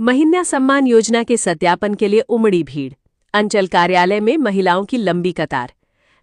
महिला सम्मान योजना के सत्यापन के लिए उमड़ी भीड़। अंचल कार्यालय में महिलाओं की लंबी कतार।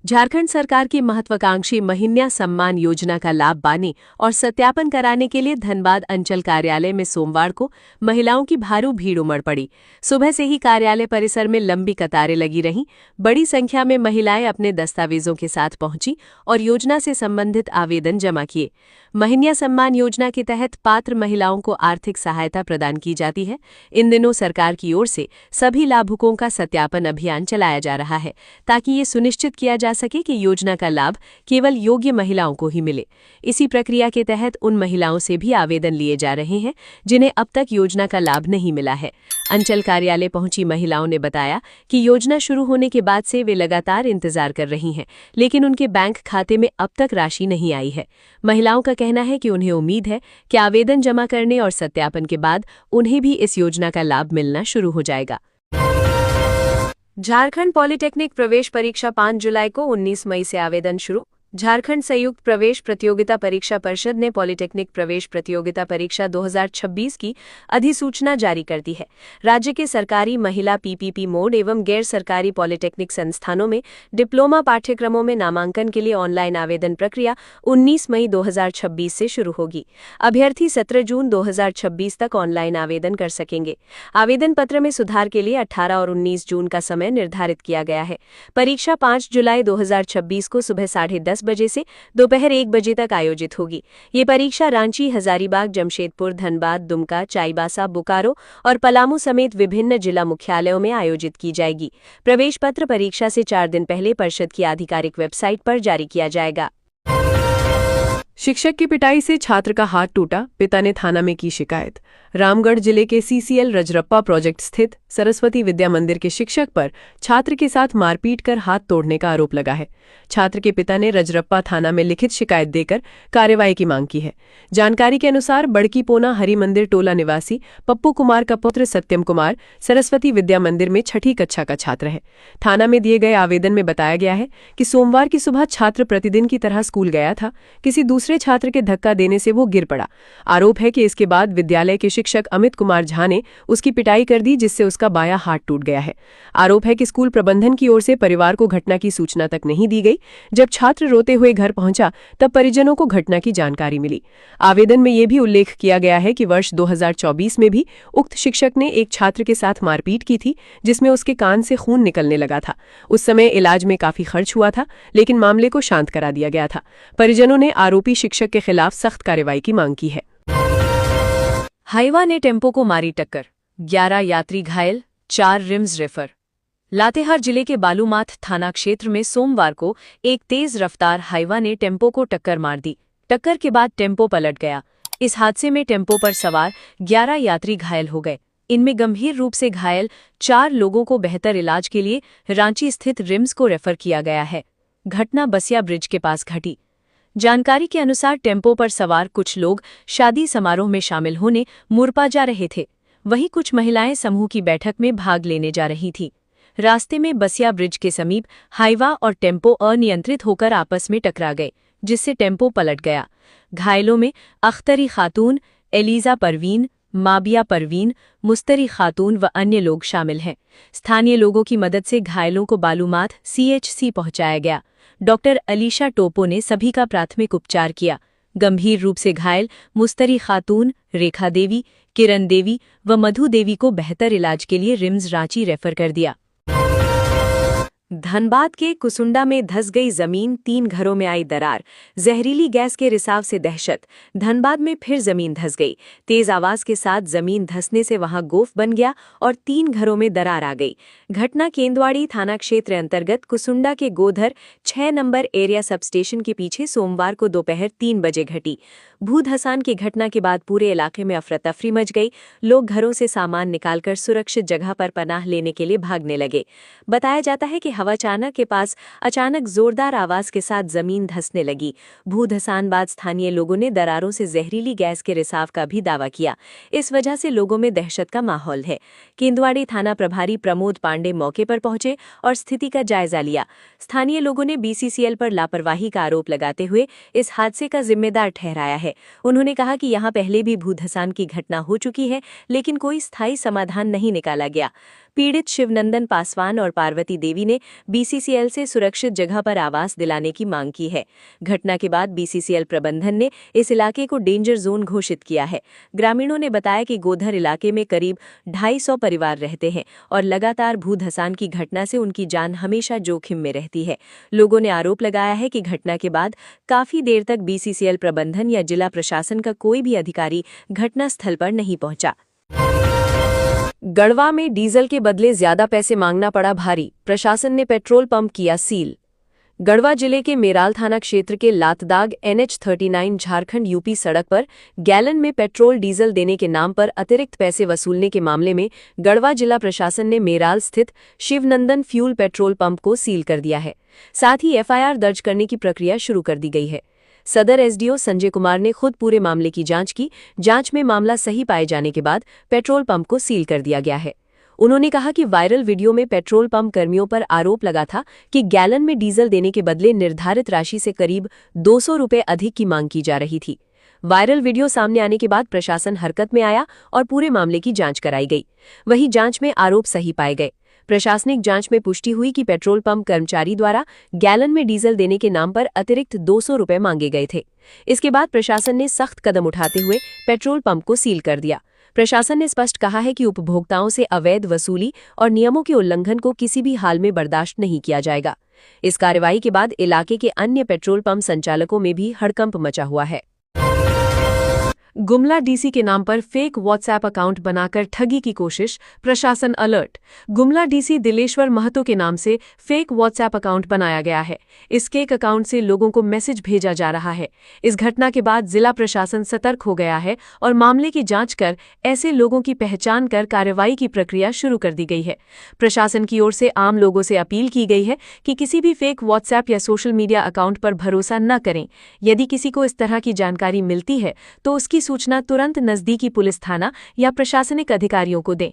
झारखंड सरकार की महत्वाकांक्षी महिला सम्मान योजना का लाभ पाने और सत्यापन कराने के लिए धनबाद अंचल कार्यालय में सोमवार को महिलाओं की भारी भीड़ उमड़ पड़ी। सुबह से ही कार्यालय परिसर में लंबी कतारें लगी रहीं। बड़ी संख्या में महिलाएं अपने दस्तावेजों के साथ पहुंची और योजना से संबंधित आवेदन जमा किए। महिला सम्मान योजना के तहत पात्र महिलाओं को आर्थिक सहायता प्रदान की जाती है। इन दिनों सरकार की ओर से सभी लाभुकों का सत्यापन अभियान चलाया जा रहा है ताकि ये सुनिश्चित किया जा सके कि योजना का लाभ केवल योग्य महिलाओं को ही मिले। इसी प्रक्रिया के तहत उन महिलाओं से भी आवेदन लिए जा रहे हैं जिन्हें अब तक योजना का लाभ नहीं मिला है। अंचल कार्यालय पहुंची महिलाओं ने बताया कि योजना शुरू होने के बाद से वे लगातार इंतजार कर रही हैं, लेकिन उनके बैंक खाते में अब तक राशि नहीं आई है। महिलाओं का कहना है कि उन्हें उम्मीद है कि आवेदन जमा करने और सत्यापन के बाद उन्हें भी इस योजना का लाभ मिलना शुरू हो जाएगा। झारखंड पॉलिटेक्निक प्रवेश परीक्षा 5 जुलाई को 19 मई से आवेदन शुरू। झारखंड संयुक्त प्रवेश प्रतियोगिता परीक्षा परिषद ने पॉलिटेक्निक प्रवेश प्रतियोगिता परीक्षा 2026 की अधिसूचना जारी कर दी है। राज्य के सरकारी महिला पीपीपी मोड एवं गैर सरकारी पॉलिटेक्निक संस्थानों में डिप्लोमा पाठ्यक्रमों में नामांकन के लिए ऑनलाइन आवेदन प्रक्रिया 19 मई 2026 से शुरू होगी। अभ्यर्थी 17 जून 2026 तक ऑनलाइन आवेदन कर सकेंगे। आवेदन पत्र में सुधार के लिए 18 और 19 जून का समय निर्धारित किया गया है। परीक्षा 5 जुलाई 2026 को सुबह 10:30 बजे से दोपहर 1 बजे तक आयोजित होगी। ये परीक्षा रांची, हजारीबाग, जमशेदपुर, धनबाद, दुमका, चाईबासा, बोकारो और पलामू समेत विभिन्न जिला मुख्यालयों में आयोजित की जाएगी। प्रवेश पत्र परीक्षा से 4 दिन पहले परिषद की आधिकारिक वेबसाइट पर जारी किया जाएगा। शिक्षक की पिटाई से छात्र का हाथ टूटा, पिता ने थाना में की शिकायत। रामगढ़ जिले के सीसीएल रजरप्पा प्रोजेक्ट स्थित सरस्वती विद्या मंदिर के शिक्षक पर छात्र के साथ मारपीट कर हाथ तोड़ने का आरोप लगा है। छात्र के पिता ने रजरप्पा थाना में लिखित शिकायत देकर कार्रवाई की मांग की है। जानकारी के अनुसार बड़की पोना हरि मंदिर टोला निवासी पप्पू कुमार का पुत्र सत्यम कुमार सरस्वती विद्या मंदिर में 6ठी कक्षा का छात्र है। थाना में दिए गए आवेदन में बताया गया है कि सोमवार की सुबह छात्र प्रतिदिन की तरह स्कूल गया था। किसी दूसरे छात्र के धक्का देने से वो गिर पड़ा। आरोप है कि इसके बाद विद्यालय के शिक्षक अमित कुमार झा ने उसकी पिटाई कर दी, जिससे उसका बायां हाथ टूट गया है। आरोप है कि स्कूल प्रबंधन की ओर से परिवार को घटना की सूचना तक नहीं दी गई। जब छात्र रोते हुए घर पहुंचा तब परिजनों को घटना की जानकारी मिली। आवेदन में यह भी उल्लेख किया गया है कि वर्ष 2024 में भी उक्त शिक्षक ने एक छात्र के साथ मारपीट की थी, जिसमें उसके कान से खून निकलने लगा था। उस समय इलाज में काफी खर्च हुआ था, लेकिन मामले को शांत करा दिया गया था। परिजनों ने आरोपी शिक्षक के खिलाफ सख्त कार्रवाई की मांग की है। हाईवा ने टेम्पो को मारी टक्कर, 11 यात्री घायल, 4 रिम्स रेफर। लातेहार जिले के बालूमाथ थाना क्षेत्र में सोमवार को एक तेज रफ्तार हाईवा ने टेम्पो को टक्कर मार दी। टक्कर के बाद टेम्पो पलट गया। इस हादसे में टेम्पो पर सवार 11 यात्री घायल हो गए। इनमें गंभीर रूप से घायल 4 लोगों को बेहतर इलाज के लिए रांची स्थित रिम्स को रेफर किया गया है। घटना बसिया ब्रिज के पास घटी। जानकारी के अनुसार टेम्पो पर सवार कुछ लोग शादी समारोह में शामिल होने मुरपा जा रहे थे। वहीं कुछ महिलाएं समूह की बैठक में भाग लेने जा रही थीं। रास्ते में बसिया ब्रिज के समीप हाईवा और टेम्पो अनियंत्रित होकर आपस में टकरा गए, जिससे टेम्पो पलट गया। घायलों में अख्तरी खातून, एलिजा परवीन, माबिया परवीन, मुस्तरी खातून व अन्य लोग शामिल हैं। स्थानीय लोगों की मदद से घायलों को बालूमाथ सीएचसी पहुंचाया गया। डॉक्टर अलीशा टोपो ने सभी का प्राथमिक उपचार किया। गंभीर रूप से घायल मुस्तरी खातून, रेखा देवी, किरण देवी व मधु देवी को बेहतर इलाज के लिए रिम्स रांची रेफर कर दिया। धनबाद के कुसुंडा में धंस गई जमीन, 3 घरों में आई दरार। जहरीली गैस के रिसाव से दहशत। धनबाद में फिर जमीन धंस गई। तेज आवाज के साथ जमीन धंसने से वहां गोफ बन गया और 3 घरों में दरार आ गई। घटना केंदवाड़ी थाना क्षेत्र अंतर्गत कुसुंडा के Godhar 6 number area sub station के पीछे सोमवार को दोपहर 3 बजे घटी। भूधसान की घटना के बाद पूरे इलाके में अफरा-तफरी मच गई। लोग घरों से सामान निकालकर सुरक्षित जगह पर पनाह लेने के लिए भागने लगे। बताया जाता है कि हवाचाना के पास अचानक जोरदार आवाज के साथ जमीन धंसने लगी। भूधसान बाद स्थानीय लोगों ने दरारों से जहरीली गैस के रिसाव का भी दावा किया। इस वजह से लोगों में दहशत का माहौल है। केंदुआड़ी थाना प्रभारी प्रमोद पांडे मौके पर पहुंचे और स्थिति का जायजा लिया। स्थानीय लोगों ने बीसीसीएल पर लापरवाही का आरोप लगाते हुए इस हादसे का जिम्मेदार ठहराया है। उन्होंने कहा कि यहां पहले भी भूधसान की घटना हो चुकी है, लेकिन कोई स्थायी समाधान नहीं निकाला गया। पीड़ित शिवनंदन पासवान और पार्वती देवी ने बीसीसीएल से सुरक्षित जगह पर आवास दिलाने की मांग की है। घटना के बाद बीसीसीएल प्रबंधन ने इस इलाके को डेंजर जोन घोषित किया है। ग्रामीणों ने बताया कि गोधर इलाके में करीब 250 परिवार रहते हैं और लगातार भूधसान की घटना से उनकी जान हमेशा जोखिम में रहती है। लोगों ने आरोप लगाया है कि घटना के बाद काफी देर तक बीसीसीएल प्रबंधन या जिला प्रशासन का कोई भी अधिकारी घटनास्थल पर नहीं पहुंचा। गढ़वा में डीजल के बदले ज्यादा पैसे मांगना पड़ा भारी, प्रशासन ने पेट्रोल पंप किया सील। गढ़वा जिले के मेराल थाना क्षेत्र के लातदाग NH39 झारखंड यूपी सड़क पर गैलन में पेट्रोल डीजल देने के नाम पर अतिरिक्त पैसे वसूलने के मामले में गढ़वा जिला प्रशासन ने मेराल स्थित शिवनंदन फ्यूल पेट्रोल पंप को सील कर दिया है। साथ ही FIR दर्ज करने की प्रक्रिया शुरू कर दी गई है। सदर SDO संजय कुमार ने खुद पूरे मामले की जांच की। जांच में मामला सही पाए जाने के बाद पेट्रोल पंप को सील कर दिया गया है। उन्होंने कहा कि वायरल वीडियो में पेट्रोल पंप कर्मियों पर आरोप लगा था कि गैलन में डीजल देने के बदले निर्धारित राशि से करीब 200 रुपये अधिक की मांग की जा रही थी। वायरल वीडियो सामने आने के बाद प्रशासन हरकत में आया और पूरे मामले की जांच कराई गई। वहीं जांच में आरोप सही पाए गए। प्रशासनिक जांच में पुष्टि हुई कि पेट्रोल पंप कर्मचारी द्वारा गैलन में डीजल देने के नाम पर अतिरिक्त 200 रुपये मांगे गए थे। इसके बाद प्रशासन ने सख्त कदम उठाते हुए पेट्रोल पंप को सील कर दिया। प्रशासन ने स्पष्ट कहा है कि उपभोक्ताओं से अवैध वसूली और नियमों के उल्लंघन को किसी भी हाल में बर्दाश्त नहीं किया जाएगा। इस कार्रवाई के बाद इलाके के अन्य पेट्रोल पंप संचालकों में भी हड़कंप मचा हुआ है। गुमला डीसी के नाम पर फेक व्हाट्सएप अकाउंट बनाकर ठगी की कोशिश, प्रशासन अलर्ट। गुमला डीसी दिलेश्वर महतो के नाम से फेक व्हाट्सएप अकाउंट बनाया गया है। इस फेक अकाउंट से लोगों को मैसेज भेजा जा रहा है। इस घटना के बाद जिला प्रशासन सतर्क हो गया है और मामले की जांच कर ऐसे लोगों की पहचान कर कार्रवाई की प्रक्रिया शुरू कर दी गई है। प्रशासन की ओर से आम लोगों से अपील की गई है कि किसी भी फेक व्हाट्सएप या सोशल मीडिया अकाउंट पर भरोसा न करें। यदि किसी को इस तरह की जानकारी मिलती है तो उसकी सूचना तुरंत नजदीकी पुलिस थाना या प्रशासनिक अधिकारियों को दें।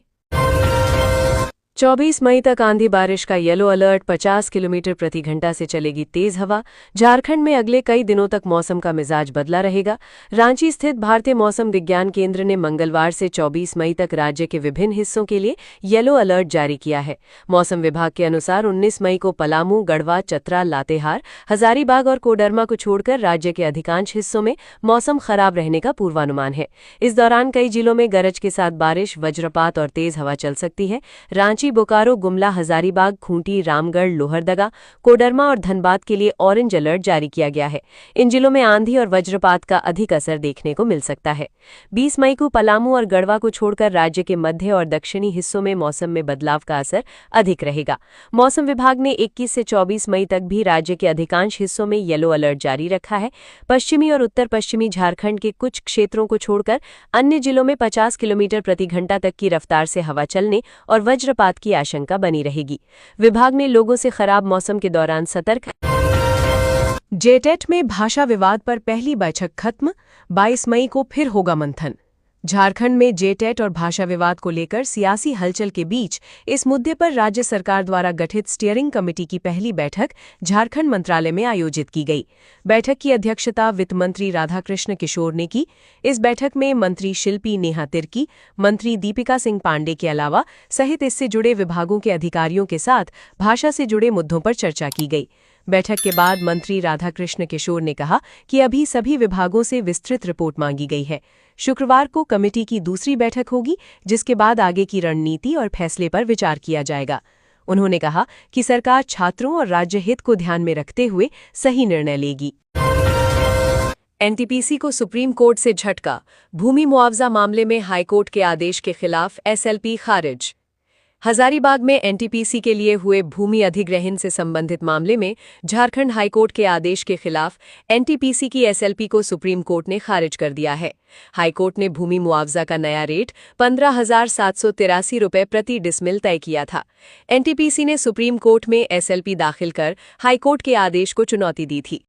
24 मई तक आंधी बारिश का येलो अलर्ट, 50 किलोमीटर प्रति घंटा से चलेगी तेज हवा। झारखंड में अगले कई दिनों तक मौसम का मिजाज बदला रहेगा। रांची स्थित भारतीय मौसम विज्ञान केंद्र ने मंगलवार से 24 मई तक राज्य के विभिन्न हिस्सों के लिए येलो अलर्ट जारी किया है। मौसम विभाग के अनुसार 19 मई को पलामू, गढ़वा, चतरा, लातेहार, हजारीबाग और कोडरमा को छोड़कर राज्य के अधिकांश हिस्सों में मौसम खराब रहने का पूर्वानुमान है। इस दौरान कई जिलों में गरज के साथ बारिश, वज्रपात और तेज हवा चल सकती है। रांची, बोकारो, गुमला, हजारीबाग, खूंटी, रामगढ़, लोहरदगा, कोडरमा और धनबाद के लिए ऑरेंज अलर्ट जारी किया गया है। इन जिलों में आंधी और वज्रपात का अधिक असर देखने को मिल सकता है। 20 मई को पलामू और गढ़वा को छोड़कर राज्य के मध्य और दक्षिणी हिस्सों में मौसम में बदलाव का असर अधिक रहेगा। मौसम विभाग ने 21 से 24 मई तक भी राज्य के अधिकांश हिस्सों में येलो अलर्ट जारी रखा है। पश्चिमी और उत्तर पश्चिमी झारखंड के कुछ क्षेत्रों को छोड़कर अन्य जिलों में 50 किलोमीटर प्रति घंटा तक की रफ्तार से हवा चलने और वज्रपात की आशंका बनी रहेगी। विभाग ने लोगों से खराब मौसम के दौरान सतर्क। जेटेट में भाषा विवाद पर पहली बैठक खत्म, 22 मई को फिर होगा मंथन। झारखंड में जेटेट और भाषा विवाद को लेकर सियासी हलचल के बीच इस मुद्दे पर राज्य सरकार द्वारा गठित स्टीयरिंग कमेटी की पहली बैठक झारखंड मंत्रालय में आयोजित की गई। बैठक की अध्यक्षता वित्त मंत्री राधाकृष्ण किशोर ने की। इस बैठक में मंत्री शिल्पी नेहा तिर्की, मंत्री दीपिका सिंह पांडे के अलावा सहित इससे जुड़े विभागों के अधिकारियों के साथ भाषा से जुड़े मुद्दों पर चर्चा की गई। बैठक के बाद मंत्री राधाकृष्ण किशोर ने कहा कि अभी सभी विभागों से विस्तृत रिपोर्ट मांगी गई है। शुक्रवार को कमेटी की दूसरी बैठक होगी, जिसके बाद आगे की रणनीति और फैसले पर विचार किया जाएगा। उन्होंने कहा कि सरकार छात्रों और राज्य हित को ध्यान में रखते हुए सही निर्णय लेगी। एनटीपीसी को सुप्रीम कोर्ट से झटका, भूमि मुआवजा मामले में हाईकोर्ट के आदेश के खिलाफ SLP खारिज। हजारीबाग में एनटीपीसी के लिए हुए भूमि अधिग्रहण से संबंधित मामले में झारखंड हाईकोर्ट के आदेश के खिलाफ एनटीपीसी की एसएलपी को सुप्रीम कोर्ट ने खारिज कर दिया है। हाईकोर्ट ने भूमि मुआवजा का नया रेट 15,783 रुपये प्रति डिसमिल तय किया था। एनटीपीसी ने सुप्रीम कोर्ट में एसएलपी दाखिल कर हाईकोर्ट के आदेश को चुनौती दी थी।